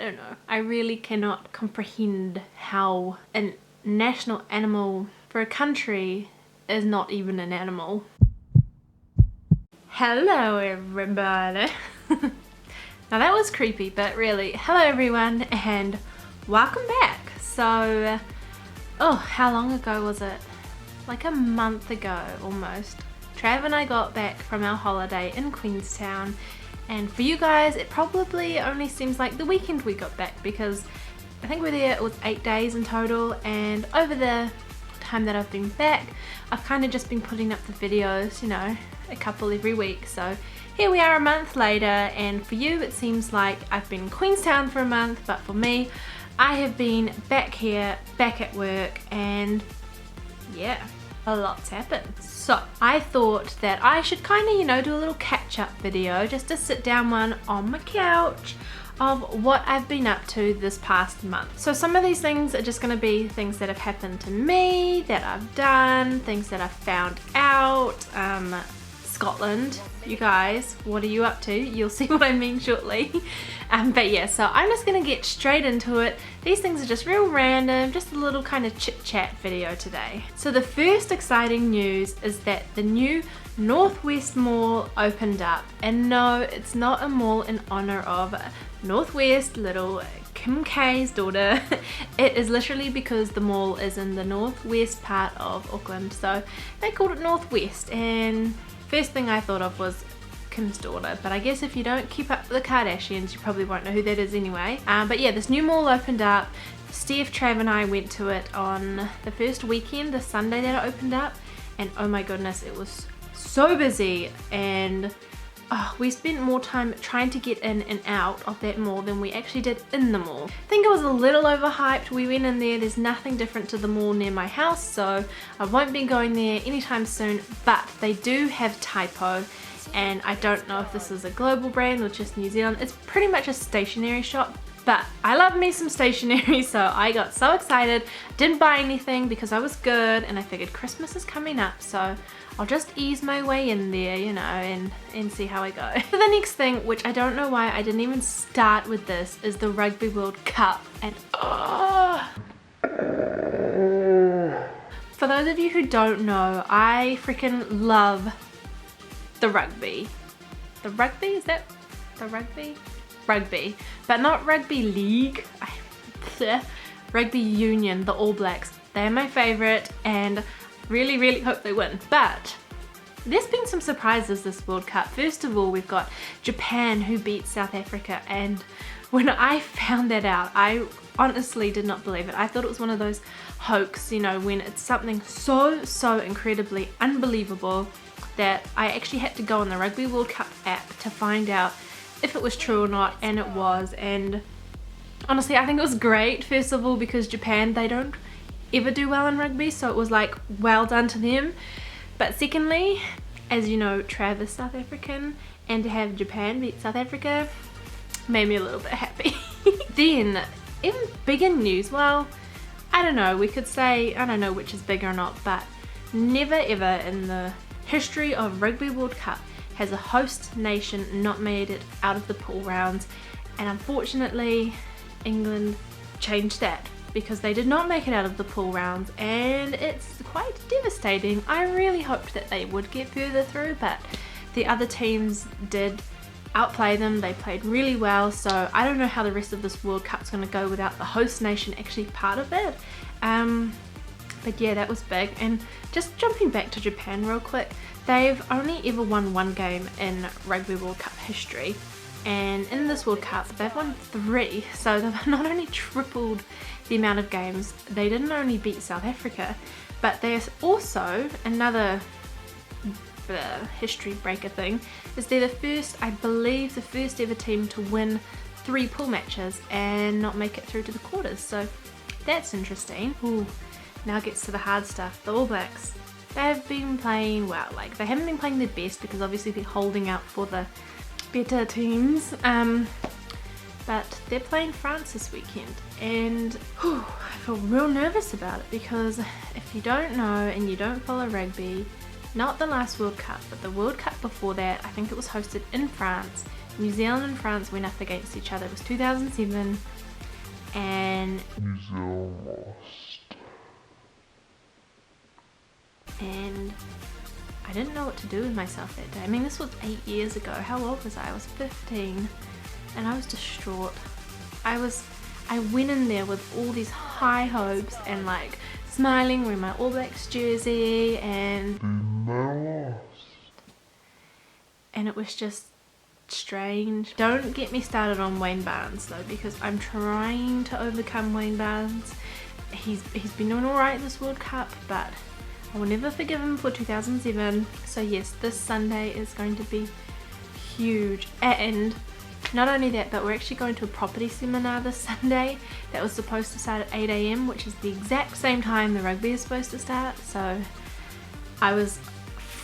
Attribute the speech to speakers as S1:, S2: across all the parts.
S1: don't know. I really cannot comprehend how a national animal for a country is not even an animal. Hello everybody. Now that was creepy, but really, hello everyone and welcome back. So, oh, how long ago was it? Like a month ago almost. Trav and I got back from our holiday in Queenstown, and for you guys it probably only seems like the weekend we got back, because I think we're there, it was 8 days in total, and over the time that I've been back I've kind of just been putting up the videos, you know, a couple every week. So here we are a month later, and for you it seems like I've been in Queenstown for a month, but for me I have been back here, back at work, and yeah, a lot's happened. So I thought that I should kind of, you know, do a little catch-up video, just a sit-down one on my couch of what I've been up to this past month. So some of these things are just going to be things that have happened to me, that I've done, things that I've found out. Scotland, you guys, what are you up to? You'll see what I mean shortly. But yeah, so I'm just gonna get straight into it. These things are just real random, just a little kind of chit chat video today. So the first exciting news is that the new Northwest Mall opened up, and no, it's not a mall in honor of Northwest, little Kim K's daughter. It is literally because the mall is in the northwest part of Auckland, so they called it Northwest, and first thing I thought of was Kim's daughter, but I guess if you don't keep up with the Kardashians you probably won't know who that is anyway. But yeah, this new mall opened up. Steph, Trav and I went to it on the first weekend, the Sunday that it opened up, and oh my goodness, it was so busy, and we spent more time trying to get in and out of that mall than we actually did in the mall. I think it was a little overhyped. We went in there, there's nothing different to the mall near my house, so I won't be going there anytime soon, but they do have Typo, and I don't know if this is a global brand or just New Zealand. It's pretty much a stationery shop, but I love me some stationery, so I got so excited. Didn't buy anything because I was good, and I figured Christmas is coming up, so I'll just ease my way in there, you know, and see how I go. So the next thing, which I don't know why I didn't even start with this, is the Rugby World Cup. And for those of you who don't know, I freaking love the rugby. The rugby? Is that the rugby? Rugby. But not rugby league. Rugby union, the All Blacks. They're my favorite, and really hope they win. But there's been some surprises this World Cup. First of all, we've got Japan, who beat South Africa, and when I found that out, I honestly did not believe it. I thought it was one of those hoax, you know, when it's something so incredibly unbelievable that I actually had to go on the Rugby World Cup app to find out if it was true or not, and it was. And honestly, I think it was great, first of all, because Japan, they don't ever do well in rugby, so it was like, well done to them. But secondly, as you know, Trav is South African, and to have Japan beat South Africa made me a little bit happy. Then, even bigger news, well, I don't know, we could say, I don't know which is bigger or not, but never ever in the history of Rugby World Cup has a host nation not made it out of the pool rounds, and unfortunately England changed that, because they did not make it out of the pool rounds, and it's quite devastating. I really hoped that they would get further through, but the other teams did outplay them. They played really well, so I don't know how the rest of this World Cup's going to go without the host nation actually part of it. But yeah, that was big. And just jumping back to Japan real quick, they've only ever won one game in Rugby World Cup history, and in this World Cup they've won 3, so they've not only tripled the amount of games. They didn't only beat South Africa, but there's also another history breaker thing, is they're the first, I believe, the first ever team to win 3 pool matches and not make it through to the quarters, so that's interesting. Ooh, now gets to the hard stuff. The All Blacks, they've been playing well. Like, they haven't been playing their best because obviously they're holding out for the better teams, but they're playing France this weekend, and I feel real nervous about it, because if you don't know and you don't follow rugby, not the last World Cup, but the World Cup before that, I think it was hosted in France, New Zealand and France went up against each other. It was 2007 and New Zealand lost. And I didn't know what to do with myself that day. I mean, this was 8 years ago. How old was I? I was 15 and I was distraught. I went in there with all these high hopes and like smiling, wearing my All Blacks jersey, and it was just strange. Don't get me started on Wayne Barnes though, because I'm trying to overcome Wayne Barnes. He's been doing alright this World Cup, but I will never forgive him for 2007. So yes, this Sunday is going to be huge. And not only that, but we're actually going to a property seminar this Sunday that was supposed to start at 8 AM, which is the exact same time the rugby is supposed to start. So I was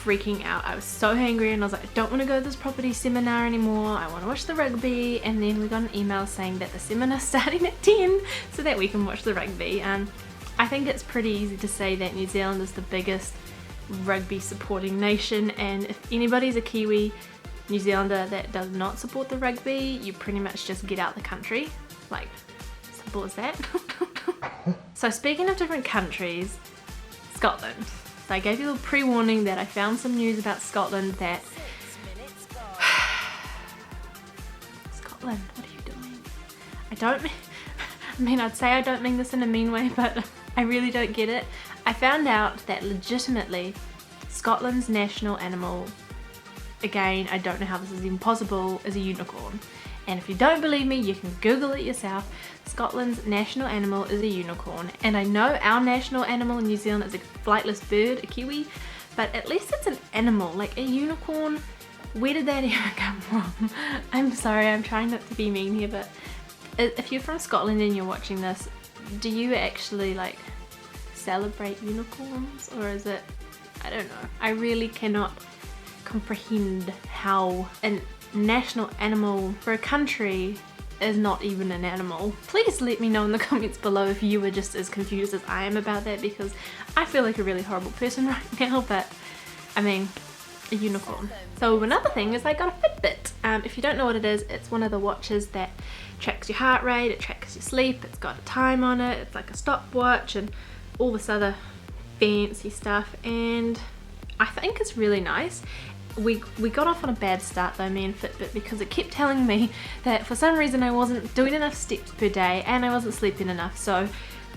S1: freaking out. I was so angry and I was like, I don't want to go to this property seminar anymore. I want to watch the rugby. And then we got an email saying that the seminar's starting at 10 so that we can watch the rugby. I think it's pretty easy to say that New Zealand is the biggest rugby supporting nation, and if anybody's a Kiwi New Zealander that does not support the rugby, you pretty much just get out the country. Like, simple as that. So speaking of different countries, Scotland. So I gave you a little pre-warning that I found some news about Scotland that... Scotland, what are you doing? I'd say I don't mean this in a mean way, but I really don't get it. I found out that legitimately Scotland's national animal, again, I don't know how this is even possible, is a unicorn. And if you don't believe me, you can Google it yourself. Scotland's national animal is a unicorn. And I know our national animal in New Zealand is a flightless bird, a kiwi, but at least it's an animal. Like a unicorn, where did that even come from? I'm sorry, I'm trying not to be mean here, but if you're from Scotland and you're watching this, do you actually like celebrate unicorns, or is it, I don't know. I really cannot comprehend how a national animal for a country is not even an animal. Please let me know in the comments below if you were just as confused as I am about that, because I feel like a really horrible person right now, but I mean, a unicorn. So another thing is I got a Fitbit. If you don't know what it is, it's one of the watches that tracks your heart rate, it tracks your sleep, it's got a time on it, it's like a stopwatch and all this other fancy stuff, and I think it's really nice. We got off on a bad start though, me and Fitbit, because it kept telling me that for some reason I wasn't doing enough steps per day and I wasn't sleeping enough. So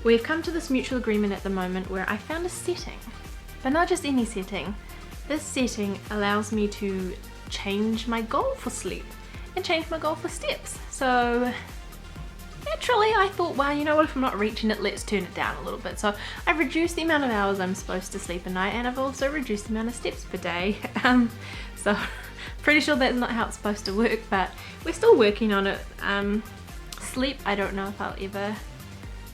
S1: we've come to this mutual agreement at the moment where I found a setting, but not just any setting. This setting allows me to change my goal for sleep and change my goal for steps. So naturally I thought, well, you know what, if I'm not reaching it, let's turn it down a little bit. So I've reduced the amount of hours I'm supposed to sleep a night, and I've also reduced the amount of steps per day. So pretty sure that's not how it's supposed to work, but we're still working on it. Sleep, I don't know if I'll ever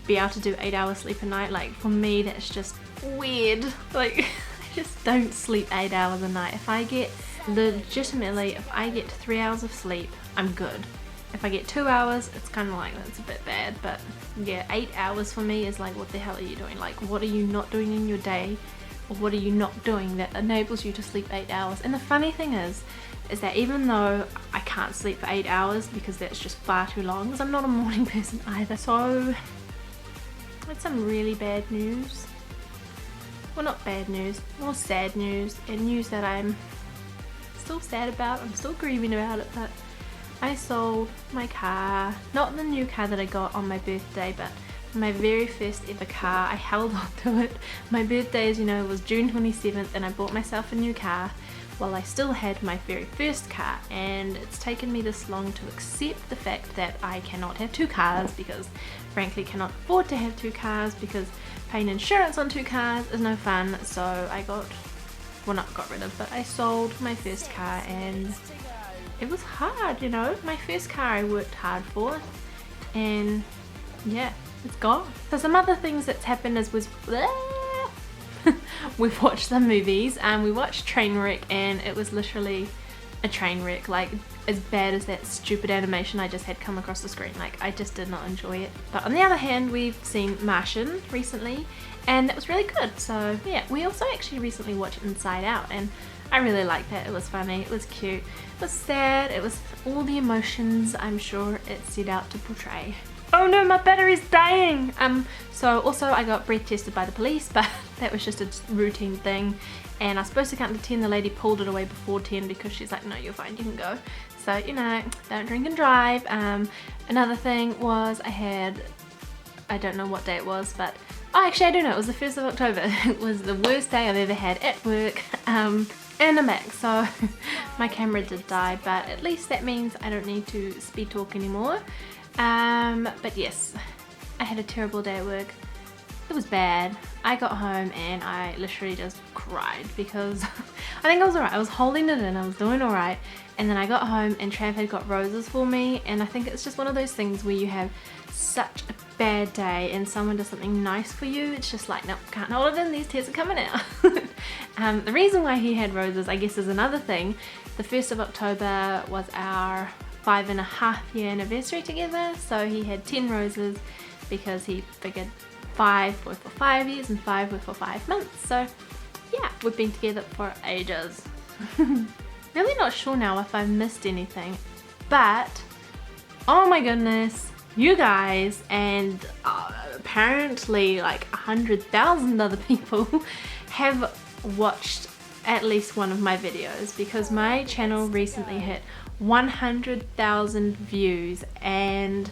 S1: be able to do 8 hours sleep a night. Like for me, that's just weird. Like I just don't sleep 8 hours a night. If I get 3 hours of sleep, I'm good. If I get 2 hours, it's kind of like, that's a bit bad. But yeah, 8 hours for me is like, what the hell are you doing? Like, what are you not doing in your day? Or what are you not doing that enables you to sleep 8 hours? And the funny thing is that even though I can't sleep for 8 hours because that's just far too long, because I'm not a morning person either. So that's some really bad news. Well, not bad news, more sad news, and news that I'm still sad about. I'm still grieving about it, but I sold my car, not the new car that I got on my birthday, but my very first ever car. I held on to it. My birthday, as you know, was June 27th, and I bought myself a new car while I still had my very first car, and it's taken me this long to accept the fact that I cannot have two cars, because frankly cannot afford to have two cars, because paying insurance on two cars is no fun. So I sold my first car, and it was hard, you know. My first car I worked hard for, and yeah, it's gone. So some other things that's happened is we've watched some movies, and we watched Trainwreck, and it was literally a train wreck, like as bad as that stupid animation I just had come across the screen. Like, I just did not enjoy it. But on the other hand, we've seen Martian recently, and that was really good. So yeah, we also actually recently watched Inside Out, and I really liked that. It was funny, it was cute, it was sad, it was all the emotions I'm sure it set out to portray. Oh no, my battery's dying! So also I got breath tested by the police, but that was just a routine thing. And I was supposed to count to 10, the lady pulled it away before 10 because she's like, no, you're fine, you can go. So, you know, don't drink and drive. Another thing was I don't know what day it was, but, oh, actually I do know, it was the 1st of October. It was the worst day I've ever had at work. And I'm back, so my camera did die, but at least that means I don't need to speed talk anymore. But yes, I had a terrible day at work. It was bad. I got home and I literally just cried because I think I was alright. I was holding it in, I was doing alright, and then I got home and Trav had got roses for me, and I think it's just one of those things where you have such a bad day and someone does something nice for you, it's just like, nope, can't hold it in, these tears are coming out. The reason why he had roses, I guess, is another thing. The 1st of October was our 5.5 year anniversary together, so he had 10 roses because he figured 5 were for 5 years and 5 were for 5 months. So yeah, we've been together for ages. Really not sure now if I've missed anything, but oh my goodness, you guys and apparently like 100,000 other people have watched at least one of my videos, because my channel recently hit 100,000 views, and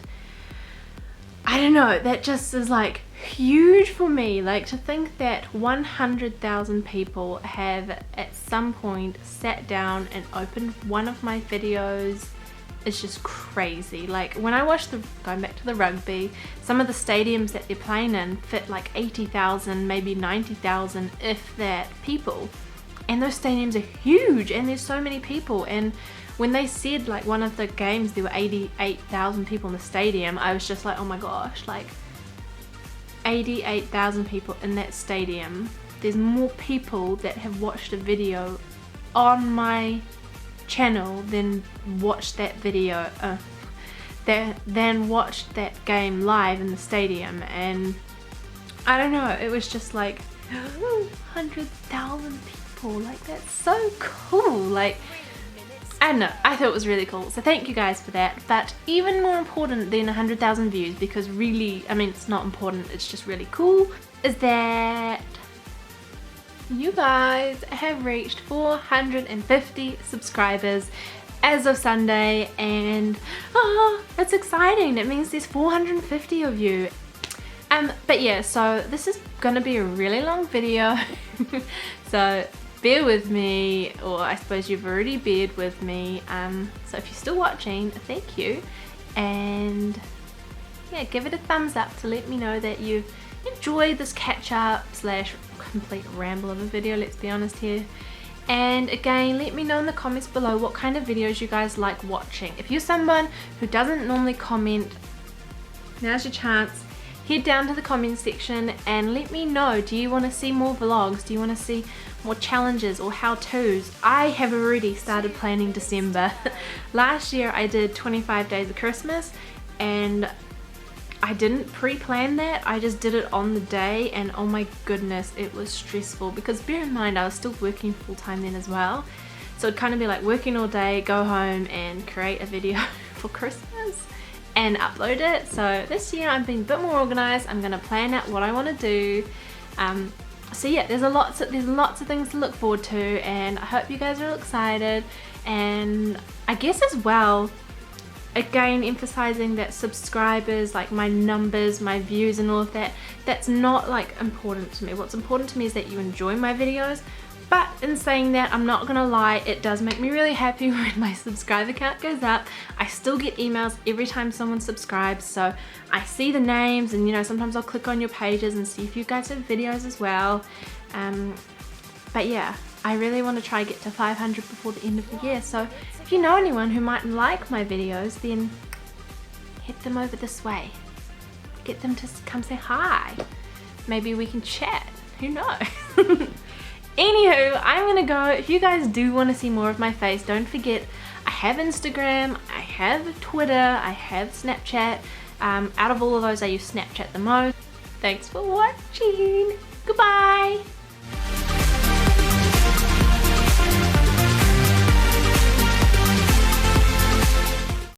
S1: I don't know, that just is like huge for me. Like, to think that 100,000 people have at some point sat down and opened one of my videos is just crazy. Like, when I watched going back to the rugby, some of the stadiums that they're playing in fit like 80,000, maybe 90,000 if that people, and those stadiums are huge and there's so many people. And when they said like one of the games there were 88,000 people in the stadium, I was just like, oh my gosh, like 88,000 people in that stadium. There's more people that have watched a video on my channel than watched that video, than watched that game live in the stadium. And I don't know, it was just like 100,000 people, like that's so cool. Like, I don't know, I thought it was really cool, so thank you guys for that. But even more important than 100,000 views, because really, I mean, it's not important, it's just really cool, is that you guys have reached 450 subscribers as of Sunday, and oh, that's exciting. It means there's 450 of you. But yeah, so this is gonna be a really long video, so bear with me, or I suppose you've already bared with me. So if you're still watching, thank you, and yeah, give it a thumbs up to let me know that you've enjoyed this catch-up slash complete ramble of a video, let's be honest here. And again, let me know in the comments below what kind of videos you guys like watching. If you're someone who doesn't normally comment, now's your chance. Head down to the comment section and let me know, do you want to see more vlogs? Do you want to see more challenges or how-tos? I have already started planning December. Last year I did 25 days of Christmas, and I didn't pre-plan that, I just did it on the day, and oh my goodness, it was stressful, because bear in mind I was still working full-time then as well. So it'd kind of be like working all day, go home and create a video for Christmas and upload it. So this year I'm being a bit more organized. I'm gonna plan out what I want to do. So yeah, there's lots of things to look forward to, and I hope you guys are all excited. And I guess as well, again, emphasizing that subscribers, like my numbers, my views and all of that, that's not like important to me. What's important to me is that you enjoy my videos. But in saying that, I'm not gonna lie, it does make me really happy when my subscriber count goes up. I still get emails every time someone subscribes, so I see the names, and you know, sometimes I'll click on your pages and see if you guys have videos as well. But yeah, I really want to try get to 500 before the end of the year, so if you know anyone who might like my videos, then head them over this way. Get them to come say hi. Maybe we can chat, who knows? Anywho, I'm gonna go. If you guys do want to see more of my face, don't forget I have Instagram, I have Twitter, I have Snapchat. Out of all of those, I use Snapchat the most. Thanks for watching. Goodbye.